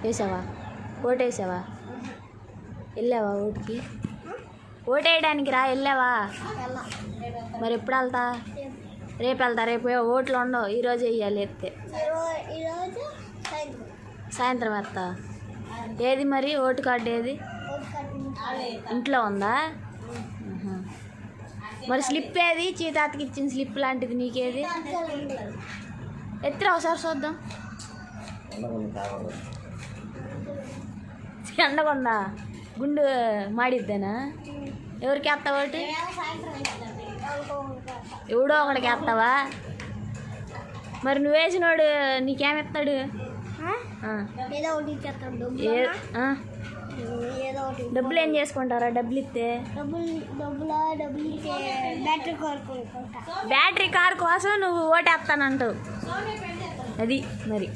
వేసావా? ఓటేసావా? వెళ్ళావా ఓటుకి? ఓటేయడానికి రా, వెళ్ళావా? మరి ఎప్పుడు వెళ్తా? రేపు వెళ్తా. రేపు ఓట్లు ఉండవు, ఈరోజు వేయాలి. ఎత్తే సాయంత్రం వేస్తా. ఏది మరి ఓటు కార్డు ఏది? ఇంట్లో ఉందా? మరి స్లిప్ ఏది? చీతాతకి ఇచ్చిన స్లిప్ లాంటిది నీకేది? ఎత్తురా ఒకసారి చూద్దాం. ఎండకుండా గుండు మాడిద్దేనా? ఎవరికి వేస్తావు ఓటు? ఎవడో ఒకడికి వేస్తావా? మరి నువ్వు వేసినోడు నీకేమిస్తాడు? డబ్బులు ఏం చేసుకుంటారా? డబ్బులు ఇస్తే బ్యాటరీ కార్ కోసం నువ్వు ఓటేస్తానంటావు. అది మరి